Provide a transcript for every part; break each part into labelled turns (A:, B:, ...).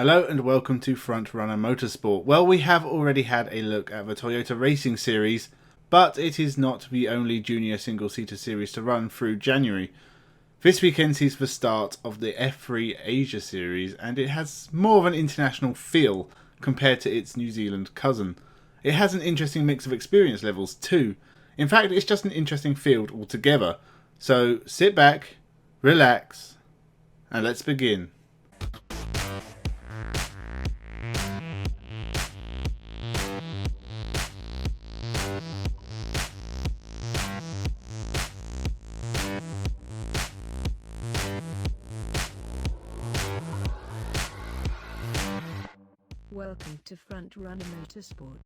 A: Hello and welcome to Frontrunner Motorsport. Well, we have already had a look at the Toyota Racing Series, but it is not the only junior single-seater series to run through January. This weekend sees the start of the F3 Asia Series, and it has more of an international feel compared to its New Zealand cousin. It has an interesting mix of experience levels too. In fact, it's just an interesting field altogether. So sit back, relax, and let's begin.
B: Welcome to Frontrunner Motorsport.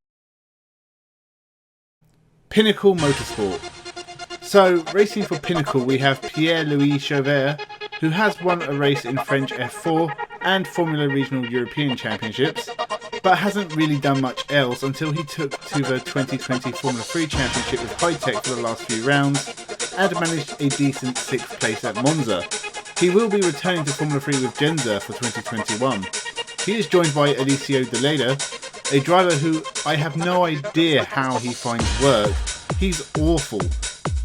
A: Pinnacle Motorsport. So, racing for Pinnacle, we have Pierre-Louis Chauvet, who has won a race in French F4 and Formula Regional European Championships, but hasn't really done much else until he took to the 2020 Formula 3 Championship with High-Tech for the last few rounds and managed a decent 6th place at Monza. He will be returning to Formula 3 with Genza for 2021. He is joined by Eliseo De Leda, a driver who I have no idea how he finds work. He's awful.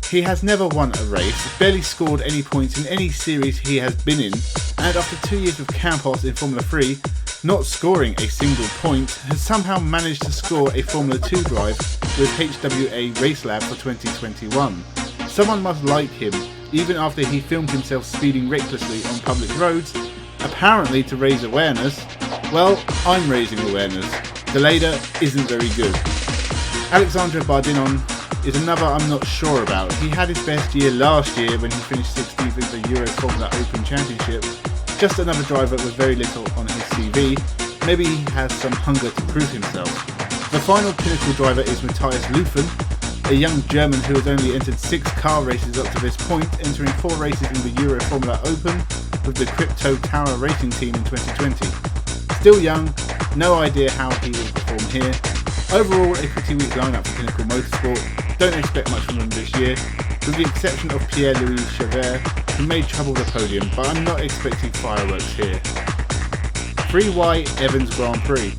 A: He has never won a race, barely scored any points in any series he has been in, and after 2 years with Campos in Formula 3, not scoring a single point, has somehow managed to score a Formula 2 drive with HWA Racelab for 2021. Someone must like him, even after he filmed himself speeding recklessly on public roads, apparently to raise awareness. Well, I'm raising awareness. De Leda isn't very good. Alexandre Bardinon is another I'm not sure about. He had his best year last year when he finished 16th in the Euro Formula Open Championship. Just another driver with very little on his CV. Maybe he has some hunger to prove himself. The final Pinnacle driver is Matthias Lufen, a young German who has only entered 6 car races up to this point, entering 4 races in the Euro Formula Open with the Crypto Tower Racing team in 2020. Still young, no idea how he will perform here. Overall, a pretty weak lineup for Pinnacle Motorsport. Don't expect much from them this year, with the exception of Pierre-Louis Chauvet, who made trouble the podium, but I'm not expecting fireworks here. 3Y Evans Grand Prix.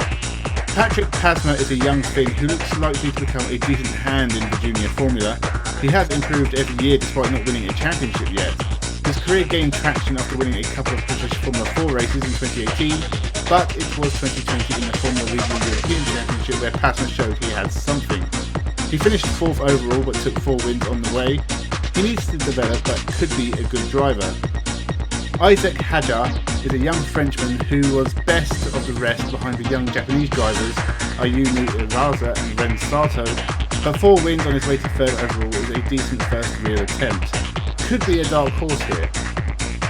A: Patrick Pasma is a young thing who looks likely to become a decent hand in the junior formula. He has improved every year despite not winning a championship yet. His career gained traction after winning a couple of British Formula 4 races in 2018, but it was 2020 in the Formula Regional European Championship where Pasma showed he had something. He finished 4th overall but took 4 wins on the way. He needs to develop but could be a good driver. Isaac Hadjar is a young Frenchman who was best of the rest behind the young Japanese drivers Ayumu Iraza and Ren Sato, but 4 wins on his way to 3rd overall is a decent first real attempt. Could be a dark horse here.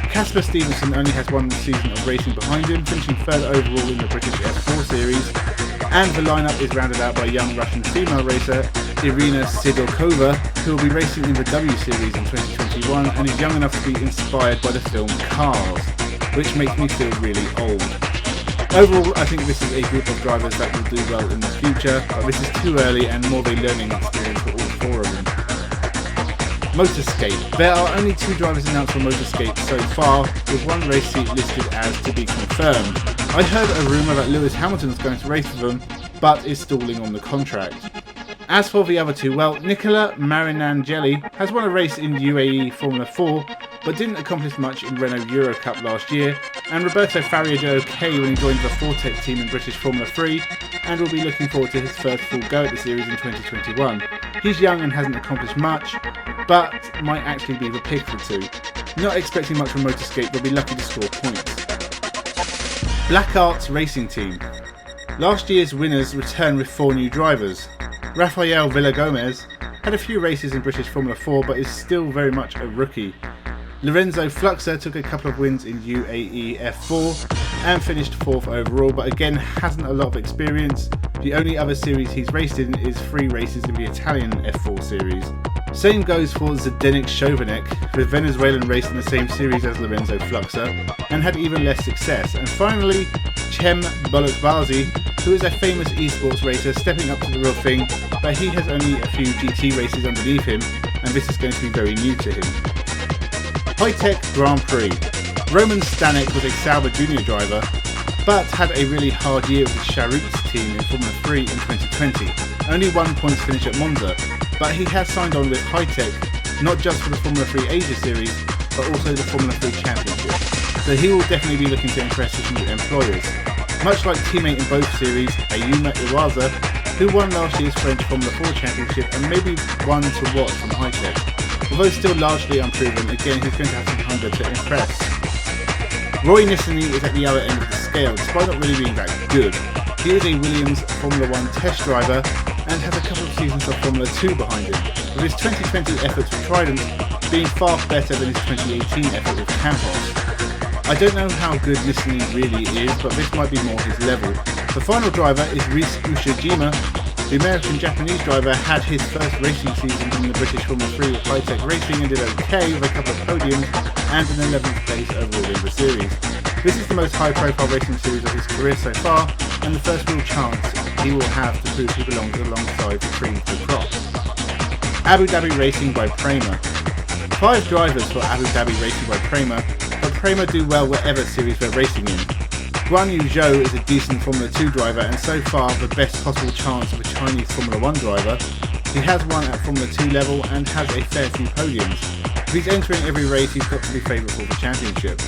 A: Casper Stevenson only has 1 season of racing behind him, finishing 3rd overall in the British F4 series, and the lineup is rounded out by young Russian female racer Irina Sidorkova, who will be racing in the W Series in 2021 and is young enough to be inspired by the film Cars, which makes me feel really old. Overall, I think this is a group of drivers that will do well in the future, but this is too early and more of a learning experience for all 4 of them. Motorscape. There are only 2 drivers announced for Motorscape so far, with 1 race seat listed as to be confirmed. I heard a rumour that Lewis Hamilton is going to race for them, but is stalling on the contract. As for the other 2, well, Nicola Marinangeli has won a race in UAE Formula 4, but didn't accomplish much in Renault Euro Cup last year, and Roberto Faria did okay when he joined the Fortec team in British Formula 3, and will be looking forward to his first full go at the series in 2021. He's young and hasn't accomplished much, but might actually be the pick for 2. Not expecting much from Motorscape, but be lucky to score points. Black Arts Racing Team. Last year's winners return with 4 new drivers. Rafael Villagomez had a few races in British Formula 4 but is still very much a rookie. Lorenzo Fluxer took a couple of wins in UAE F4 and finished 4th overall, but again hasn't a lot of experience. The only other series he's raced in is 3 races in the Italian F4 series. Same goes for Zdenek Chovanec, with Venezuelan raced in the same series as Lorenzo Fluxer and had even less success. And finally, Cem Bolotbazi, who is a famous esports racer stepping up to the real thing, but he has only a few GT races underneath him, and this is going to be very new to him. High-Tech Grand Prix. Roman Stanek was a Sauber junior driver but had a really hard year with the Charutes team in Formula 3 in 2020. Only 1 points finish at Monza, but he has signed on with High-Tech, not just for the Formula 3 Asia Series, but also the Formula 3 Championship. So he will definitely be looking to impress his new employers. Much like teammate in both series, Ayuma Iwaza, who won last year's French Formula 4 Championship and maybe one to watch from High-Tech. Although still largely unproven, again he's going to have some hunger to impress. Roy Nissany is at the other end of the scale, despite not really being that good. He is a Williams Formula 1 test driver and has a couple of seasons of Formula 2 behind him, with his 2020 efforts with Trident being far better than his 2018 effort with Campos. I don't know how good Nissany really is, but this might be more his level. The final driver is Reese Ushijima. The American-Japanese driver had his first racing season in the British Formula 3 with High-Tech Racing and did okay with a couple of podiums and an 11th place overall in the series. This is the most high-profile racing series of his career so far, and the first real chance he will have to prove he belongs alongside the cream of the crop. Abu Dhabi Racing by Prema. 5 drivers for Abu Dhabi Racing by Prema, but Prema do well whatever series they're racing in. Guanyou Zhou is a decent Formula 2 driver and so far the best possible chance of a Chinese Formula 1 driver. He has won at Formula 2 level and has a fair few podiums. If he's entering every race, he's got to be favourable for the championship.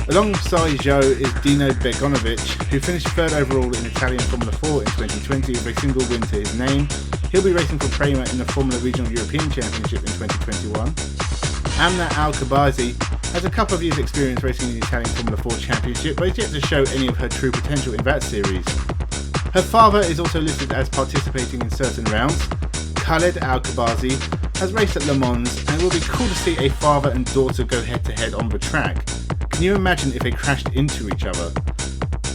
A: Alongside Zhou is Dino Begonovic, who finished 3rd overall in Italian Formula 4 in 2020 with a single win to his name. He'll be racing for Prema in the Formula Regional European Championship in 2021. Amna Al-Kabazi has a couple of years' experience racing in the Italian Formula 4 Championship, but is yet to show any of her true potential in that series. Her father is also listed as participating in certain rounds. Khaled Al-Kabazi has raced at Le Mans, and it will be cool to see a father and daughter go head-to-head on the track. Can you imagine if they crashed into each other?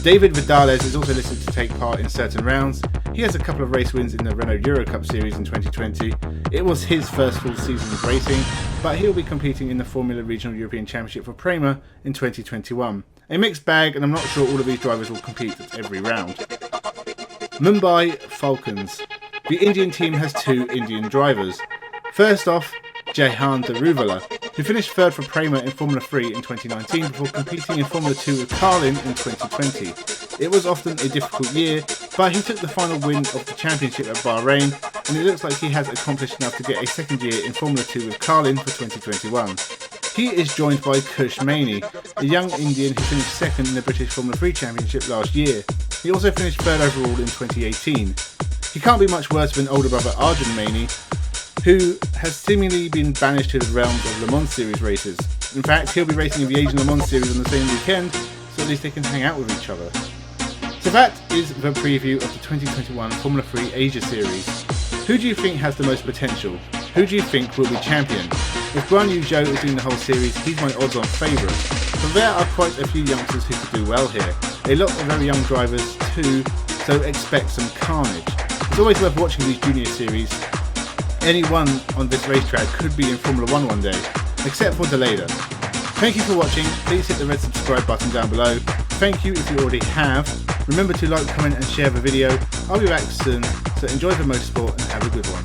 A: David Vidales is also listed to take part in certain rounds. He has a couple of race wins in the Renault Eurocup series in 2020. It was his first full season of racing, but he'll be competing in the Formula Regional European Championship for Prema in 2021. A mixed bag, and I'm not sure all of these drivers will compete at every round. Mumbai Falcons. The Indian team has 2 Indian drivers. First off, Jehan Daruvala, who finished 3rd for Prema in Formula 3 in 2019 before competing in Formula 2 with Carlin in 2020. It was often a difficult year, but he took the final win of the championship at Bahrain, and it looks like he has accomplished enough to get a second year in Formula 2 with Carlin for 2021. He is joined by Kush Maini, a young Indian who finished 2nd in the British Formula 3 Championship last year. He also finished 3rd overall in 2018. He can't be much worse than older brother Arjun Maini, who has seemingly been banished to the realms of Le Mans Series races. In fact, he'll be racing in the Asian Le Mans Series on the same weekend, so at least they can hang out with each other. So that is the preview of the 2021 Formula 3 Asia Series. Who do you think has the most potential? Who do you think will be champion? If Guanyou Zhou is doing the whole series, he's my odds-on favourite. But there are quite a few youngsters who could do well here. A lot of very young drivers too, so expect some carnage. It's always worth watching these junior series. Anyone on this racetrack could be in Formula 1 one day, except for Deleda. Thank you for watching. Please hit the red subscribe button down below. Thank you if you already have. Remember to like, comment and share the video. I'll be back soon, so enjoy the motorsport and have a good one.